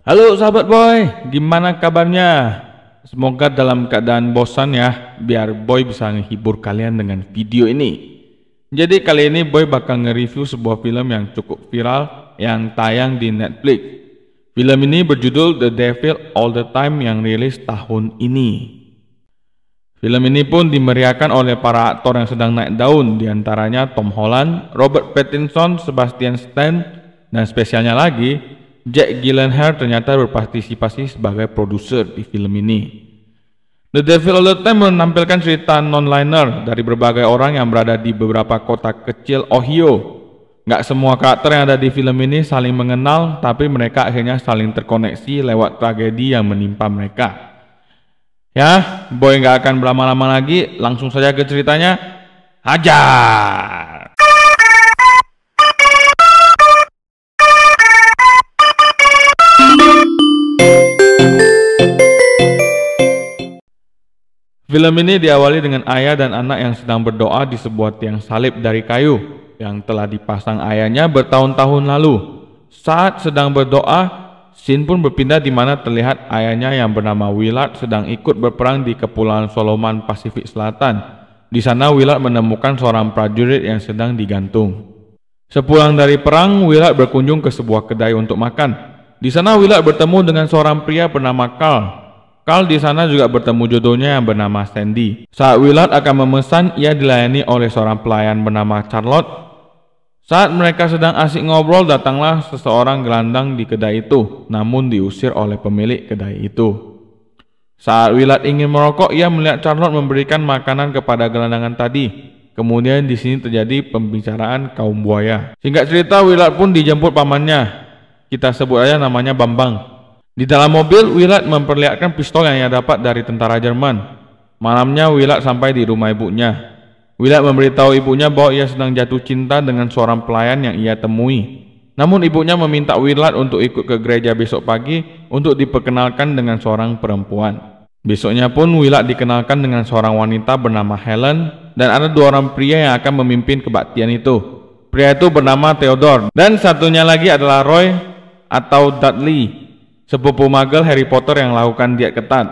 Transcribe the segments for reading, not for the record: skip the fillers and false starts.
Halo sahabat boy, gimana kabarnya? Semoga dalam keadaan bosan ya, biar boy bisa menghibur kalian dengan video ini. Jadi kali ini boy bakal nge-review sebuah film yang cukup viral yang tayang di Netflix. Film ini berjudul The Devil All the Time yang rilis tahun ini. Film ini pun dimeriahkan oleh para aktor yang sedang naik daun, diantaranya Tom Holland, Robert Pattinson, Sebastian Stan, dan spesialnya lagi, Jake Gyllenhaal ternyata berpartisipasi sebagai produser di film ini. The Devil All the Time menampilkan cerita non-liner dari berbagai orang yang berada di beberapa kota kecil Ohio. Gak semua karakter yang ada di film ini saling mengenal, tapi mereka akhirnya saling terkoneksi lewat tragedi yang menimpa mereka. Ya, boy gak akan berlama-lama lagi, langsung saja ke ceritanya. Hajar! Film ini diawali dengan ayah dan anak yang sedang berdoa di sebuah tiang salib dari kayu yang telah dipasang ayahnya bertahun-tahun lalu. Saat sedang berdoa, scene pun berpindah di mana terlihat ayahnya yang bernama Willard sedang ikut berperang di Kepulauan Solomon, Pasifik Selatan. Di sana Willard menemukan seorang prajurit yang sedang digantung. Sepulang dari perang, Willard berkunjung ke sebuah kedai untuk makan. Di sana Willard bertemu dengan seorang pria bernama Carl. Carl di sana juga bertemu jodohnya yang bernama Sandy. Saat Willard akan memesan, ia dilayani oleh seorang pelayan bernama Charlotte. Saat mereka sedang asik ngobrol, datanglah seseorang gelandang di kedai itu, namun diusir oleh pemilik kedai itu. Saat Willard ingin merokok, ia melihat Charlotte memberikan makanan kepada gelandangan tadi. Kemudian di sini terjadi pembicaraan kaum buaya. Singkat cerita, Willard pun dijemput pamannya. Kita sebut aja namanya Bambang. Di dalam mobil, Willard memperlihatkan pistol yang ia dapat dari tentara Jerman. Malamnya, Willard sampai di rumah ibunya. Willard memberitahu ibunya bahwa ia sedang jatuh cinta dengan seorang pelayan yang ia temui. Namun ibunya meminta Willard untuk ikut ke gereja besok pagi untuk diperkenalkan dengan seorang perempuan. Besoknya pun Willard dikenalkan dengan seorang wanita bernama Helen, dan ada dua orang pria yang akan memimpin kebaktian itu. Pria itu bernama Theodore, dan satunya lagi adalah Roy atau Dudley, sepupu magel Harry Potter yang melakukan diet ketat.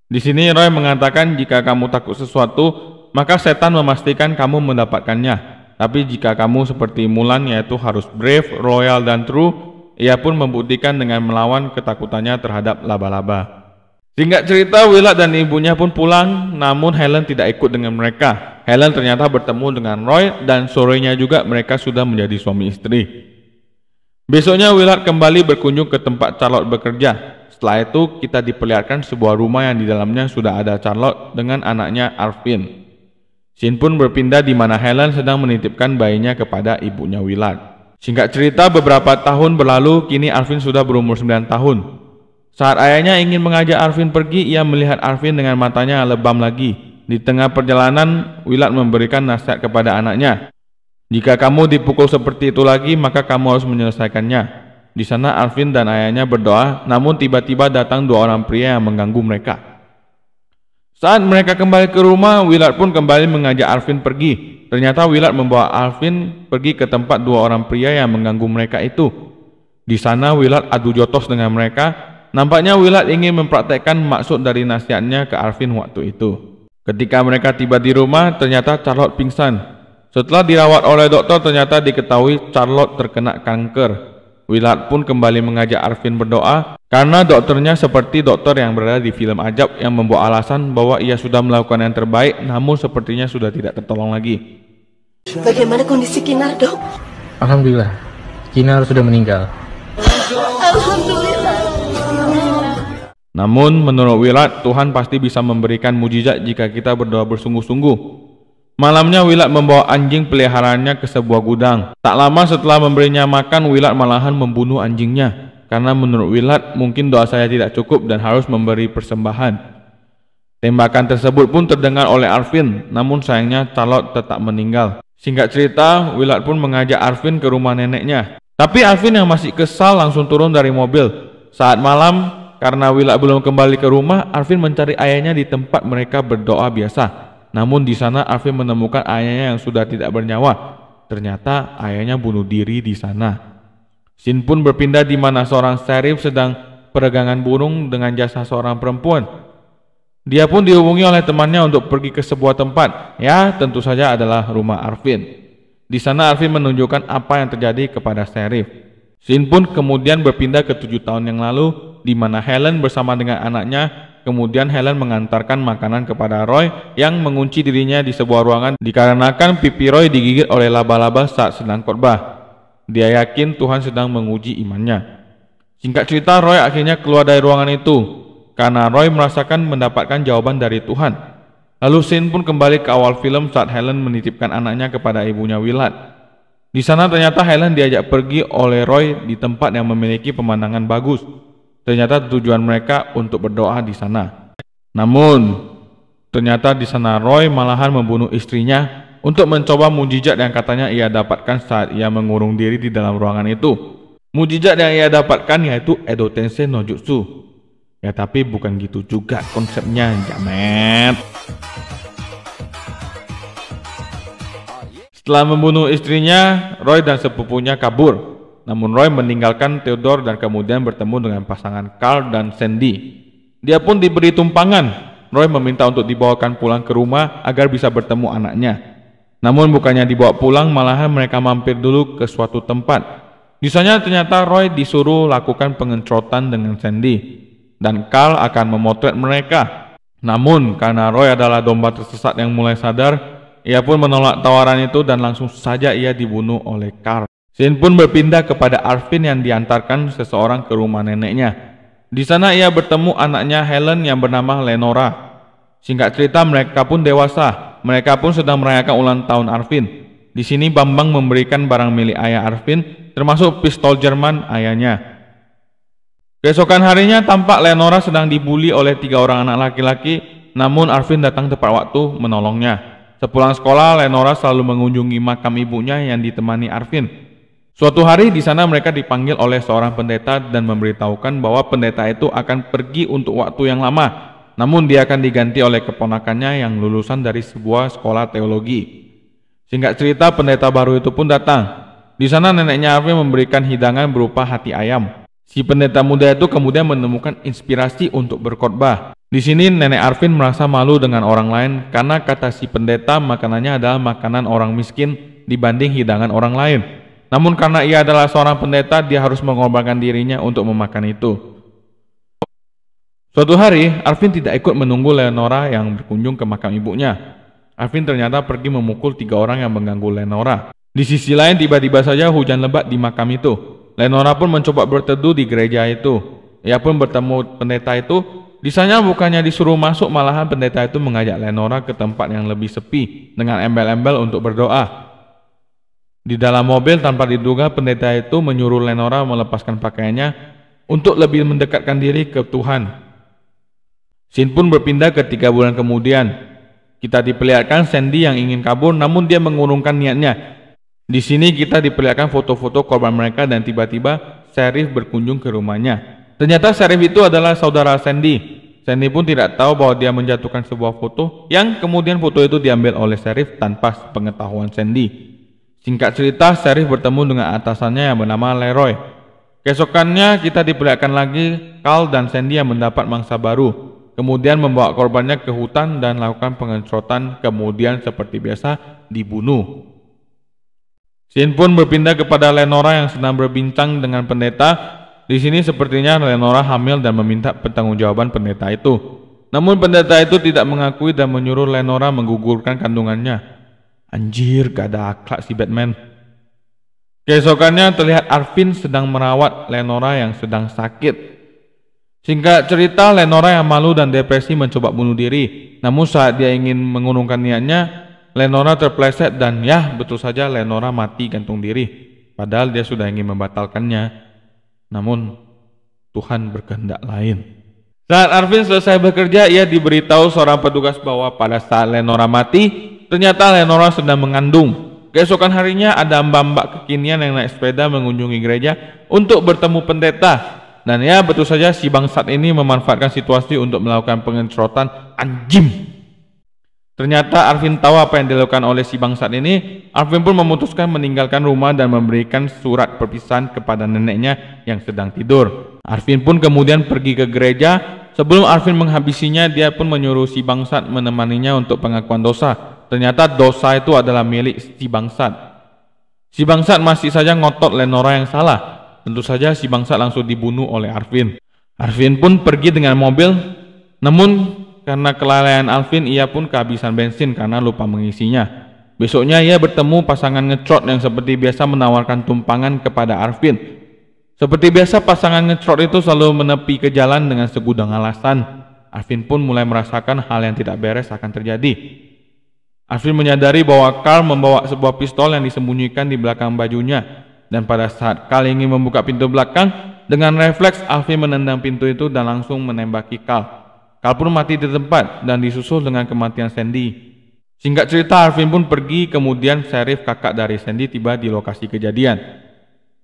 Di sini Roy mengatakan jika kamu takut sesuatu, maka setan memastikan kamu mendapatkannya. Tapi jika kamu seperti Mulan, yaitu harus brave, loyal, dan true, ia pun membuktikan dengan melawan ketakutannya terhadap laba-laba. Singkat cerita, Willard dan ibunya pun pulang, namun Helen tidak ikut dengan mereka. Helen ternyata bertemu dengan Roy, dan sorenya juga mereka sudah menjadi suami istri. Besoknya Willard kembali berkunjung ke tempat Charlotte bekerja. Setelah itu kita diperlihatkan sebuah rumah yang di dalamnya sudah ada Charlotte dengan anaknya Arvin. Scene pun berpindah di mana Helen sedang menitipkan bayinya kepada ibunya Willard. Singkat cerita, beberapa tahun berlalu, kini Arvin sudah berumur 9 tahun. Saat ayahnya ingin mengajak Arvin pergi, ia melihat Arvin dengan matanya lebam lagi. Di tengah perjalanan, Willard memberikan nasihat kepada anaknya. Jika kamu dipukul seperti itu lagi, maka kamu harus menyelesaikannya. Di sana Arvin dan ayahnya berdoa, namun tiba-tiba datang dua orang pria yang mengganggu mereka. Saat mereka kembali ke rumah, Willard pun kembali mengajak Arvin pergi. Ternyata Willard membawa Arvin pergi ke tempat dua orang pria yang mengganggu mereka itu. Di sana Willard adu jotos dengan mereka. Nampaknya Willard ingin mempraktekkan maksud dari nasihatnya ke Arvin waktu itu. Ketika mereka tiba di rumah, ternyata Charlotte pingsan. Setelah dirawat oleh dokter, ternyata diketahui Charlotte terkena kanker. Willard pun kembali mengajak Arvin berdoa karena dokternya seperti dokter yang berada di film Ajab yang membawa alasan bahwa ia sudah melakukan yang terbaik, namun sepertinya sudah tidak tertolong lagi. Bagaimana kondisi Kinar, dok? Alhamdulillah, Kinar sudah meninggal. Alhamdulillah. Namun menurut Willard, Tuhan pasti bisa memberikan mujizat jika kita berdoa bersungguh-sungguh. Malamnya Willard membawa anjing peliharaannya ke sebuah gudang. Tak lama setelah memberinya makan, Willard malahan membunuh anjingnya. Karena menurut Willard, mungkin doa saya tidak cukup dan harus memberi persembahan. Tembakan tersebut pun terdengar oleh Arvin, namun sayangnya Charlotte tetap meninggal. Singkat cerita, Willard pun mengajak Arvin ke rumah neneknya. Tapi Arvin yang masih kesal langsung turun dari mobil. Saat malam, karena Willard belum kembali ke rumah, Arvin mencari ayahnya di tempat mereka berdoa biasa. Namun di sana Arvin menemukan ayahnya yang sudah tidak bernyawa. Ternyata ayahnya bunuh diri di sana. Scene pun berpindah di mana seorang sheriff sedang peregangan burung dengan jasa seorang perempuan. Dia pun dihubungi oleh temannya untuk pergi ke sebuah tempat, ya tentu saja adalah rumah Arvin. Di sana Arvin menunjukkan apa yang terjadi kepada sheriff. Scene pun kemudian berpindah ke 7 tahun yang lalu, di mana Helen bersama dengan anaknya. Kemudian Helen mengantarkan makanan kepada Roy yang mengunci dirinya di sebuah ruangan dikarenakan pipi Roy digigit oleh laba-laba saat sedang khotbah. Dia yakin Tuhan sedang menguji imannya. Singkat cerita, Roy akhirnya keluar dari ruangan itu karena Roy merasakan mendapatkan jawaban dari Tuhan. Lalu scene pun kembali ke awal film saat Helen menitipkan anaknya kepada ibunya Willard. Di sana ternyata Helen diajak pergi oleh Roy di tempat yang memiliki pemandangan bagus. Ternyata tujuan mereka untuk berdoa di sana. Namun, ternyata di sana Roy malahan membunuh istrinya untuk mencoba mukjizat yang katanya ia dapatkan saat ia mengurung diri di dalam ruangan itu. Mukjizat yang ia dapatkan yaitu Edo Tensei no Jutsu. Ya tapi bukan gitu juga konsepnya, jamet. Setelah membunuh istrinya, Roy dan sepupunya kabur. Namun Roy meninggalkan Theodore dan kemudian bertemu dengan pasangan Carl dan Sandy. Dia pun diberi tumpangan. Roy meminta untuk dibawakan pulang ke rumah agar bisa bertemu anaknya. Namun bukannya dibawa pulang, malahan mereka mampir dulu ke suatu tempat. Di sana ternyata Roy disuruh lakukan pengencerotan dengan Sandy, dan Carl akan memotret mereka. Namun karena Roy adalah domba tersesat yang mulai sadar, ia pun menolak tawaran itu dan langsung saja ia dibunuh oleh Carl. Scene pun berpindah kepada Arvin yang diantarkan seseorang ke rumah neneknya. Di sana ia bertemu anaknya Helen yang bernama Lenora. Singkat cerita mereka pun dewasa. Mereka pun sedang merayakan ulang tahun Arvin. Di sini Bambang memberikan barang milik ayah Arvin, termasuk pistol Jerman ayahnya. Keesokan harinya tampak Lenora sedang dibully oleh 3 orang anak laki-laki, namun Arvin datang tepat waktu menolongnya. Sepulang sekolah, Lenora selalu mengunjungi makam ibunya yang ditemani Arvin. Suatu hari di sana mereka dipanggil oleh seorang pendeta dan memberitahukan bahwa pendeta itu akan pergi untuk waktu yang lama, namun dia akan diganti oleh keponakannya yang lulusan dari sebuah sekolah teologi. Singkat cerita, pendeta baru itu pun datang. Di sana neneknya Arvin memberikan hidangan berupa hati ayam. Si pendeta muda itu kemudian menemukan inspirasi untuk berkhotbah. Di sini nenek Arvin merasa malu dengan orang lain karena kata si pendeta makanannya adalah makanan orang miskin dibanding hidangan orang lain. Namun karena ia adalah seorang pendeta, dia harus mengorbankan dirinya untuk memakan itu. Suatu hari, Arvin tidak ikut menunggu Lenora yang berkunjung ke makam ibunya. Arvin ternyata pergi memukul 3 orang yang mengganggu Lenora. Di sisi lain, tiba-tiba saja hujan lebat di makam itu. Lenora pun mencoba berteduh di gereja itu. Ia pun bertemu pendeta itu. Di sana bukannya disuruh masuk, malahan pendeta itu mengajak Lenora ke tempat yang lebih sepi dengan embel-embel untuk berdoa. Di dalam mobil tanpa diduga pendeta itu menyuruh Lenora melepaskan pakaiannya untuk lebih mendekatkan diri ke Tuhan. Scene pun berpindah ke 3 bulan kemudian. Kita diperlihatkan Sandy yang ingin kabur namun dia mengurungkan niatnya. Di sini kita diperlihatkan foto-foto korban mereka dan tiba-tiba sheriff berkunjung ke rumahnya. Ternyata sheriff itu adalah saudara Sandy. Sandy pun tidak tahu bahwa dia menjatuhkan sebuah foto yang kemudian foto itu diambil oleh sheriff tanpa pengetahuan Sandy. Singkat cerita, sheriff bertemu dengan atasannya yang bernama Leroy. Keesokannya kita diperlihatkan lagi Carl dan Sandy yang mendapat mangsa baru. Kemudian membawa korbannya ke hutan dan lakukan pengencerotan, kemudian seperti biasa dibunuh. Scene pun berpindah kepada Lenora yang sedang berbincang dengan pendeta. Di sini sepertinya Lenora hamil dan meminta pertanggungjawaban pendeta itu. Namun pendeta itu tidak mengakui dan menyuruh Lenora menggugurkan kandungannya. Anjir, gak ada akhlak si Batman. Keesokannya terlihat Arvin sedang merawat Lenora yang sedang sakit. Singkat cerita, Lenora yang malu dan depresi mencoba bunuh diri. Namun saat dia ingin mengurungkan niatnya, Lenora terpleset dan ya betul saja Lenora mati gantung diri. Padahal dia sudah ingin membatalkannya. Namun Tuhan berkehendak lain. Saat Arvin selesai bekerja, ia diberitahu seorang petugas bahwa pada saat Lenora mati, ternyata Lenora sedang mengandung. Keesokan harinya ada mbak-mbak kekinian yang naik sepeda mengunjungi gereja untuk bertemu pendeta. Dan ya betul saja si bangsat ini memanfaatkan situasi untuk melakukan pengencerotan anjim. Ternyata Arvin tahu apa yang dilakukan oleh si bangsat ini. Arvin pun memutuskan meninggalkan rumah dan memberikan surat perpisahan kepada neneknya yang sedang tidur. Arvin pun kemudian pergi ke gereja. Sebelum Arvin menghabisinya, dia pun menyuruh si bangsat menemaninya untuk pengakuan dosa. Ternyata dosa itu adalah milik si bangsat. Si bangsat masih saja ngotot Lenora yang salah. Tentu saja si bangsat langsung dibunuh oleh Arvin. Arvin pun pergi dengan mobil, namun karena kelalaian Arvin, ia pun kehabisan bensin karena lupa mengisinya. Besoknya ia bertemu pasangan ngecrot yang seperti biasa menawarkan tumpangan kepada Arvin. Seperti biasa pasangan ngecrot itu selalu menepi ke jalan dengan segudang alasan. Arvin pun mulai merasakan hal yang tidak beres akan terjadi. Arvin menyadari bahwa Carl membawa sebuah pistol yang disembunyikan di belakang bajunya. Dan pada saat Carl ingin membuka pintu belakang, dengan refleks Arvin menendang pintu itu dan langsung menembaki Carl. Carl pun mati di tempat dan disusul dengan kematian Sandy. Singkat cerita, Arvin pun pergi, kemudian Sheriff kakak dari Sandy tiba di lokasi kejadian.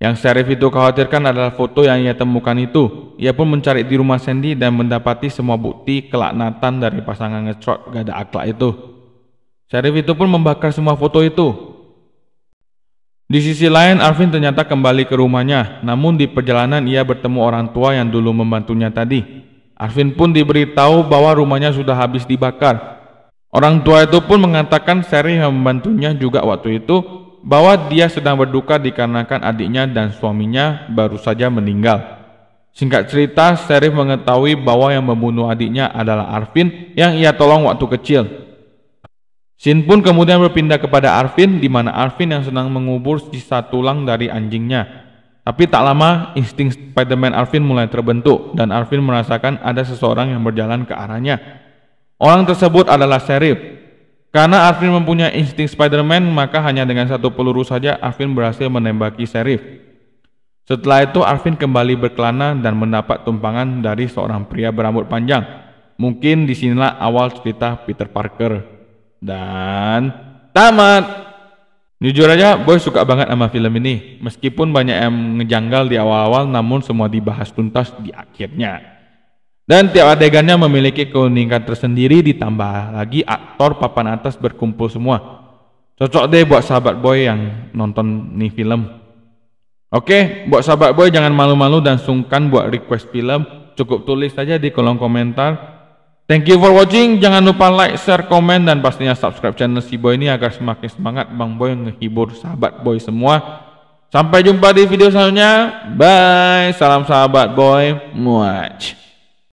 Yang Sheriff itu khawatirkan adalah foto yang ia temukan itu. Ia pun mencari di rumah Sandy dan mendapati semua bukti kelaknatan dari pasangan ngecrot gak ada akhlak itu. Sheriff itu pun membakar semua foto itu. Di sisi lain, Arvin ternyata kembali ke rumahnya. Namun di perjalanan ia bertemu orang tua yang dulu membantunya tadi. Arvin pun diberitahu bahwa rumahnya sudah habis dibakar. Orang tua itu pun mengatakan Sheriff yang membantunya juga waktu itu bahwa dia sedang berduka dikarenakan adiknya dan suaminya baru saja meninggal. Singkat cerita, Sheriff mengetahui bahwa yang membunuh adiknya adalah Arvin yang ia tolong waktu kecil. Scene pun kemudian berpindah kepada Arvin, di mana Arvin yang sedang mengubur sisa tulang dari anjingnya. Tapi tak lama, insting Spider-Man Arvin mulai terbentuk dan Arvin merasakan ada seseorang yang berjalan ke arahnya. Orang tersebut adalah Sheriff. Karena Arvin mempunyai insting Spider-Man, maka hanya dengan satu peluru saja Arvin berhasil menembaki Sheriff. Setelah itu Arvin kembali berkelana dan mendapat tumpangan dari seorang pria berambut panjang. Mungkin disinilah awal cerita Peter Parker. Dan tamat. Jujur aja, Boy suka banget sama film ini. Meskipun banyak yang ngejanggal di awal-awal, namun semua dibahas tuntas di akhirnya. Dan tiap adegannya memiliki keunikan tersendiri, ditambah lagi aktor papan atas berkumpul semua. Cocok deh buat sahabat Boy yang nonton nih film. Oke, buat sahabat Boy jangan malu-malu dan sungkan buat request film. Cukup tulis saja di kolom komentar. Thank you for watching. Jangan lupa like, share, komen, dan pastinya subscribe channel si Boy ini agar semakin semangat Bang Boy ngehibur sahabat Boy semua. Sampai jumpa di video selanjutnya. Bye. Salam sahabat Boy. Muach.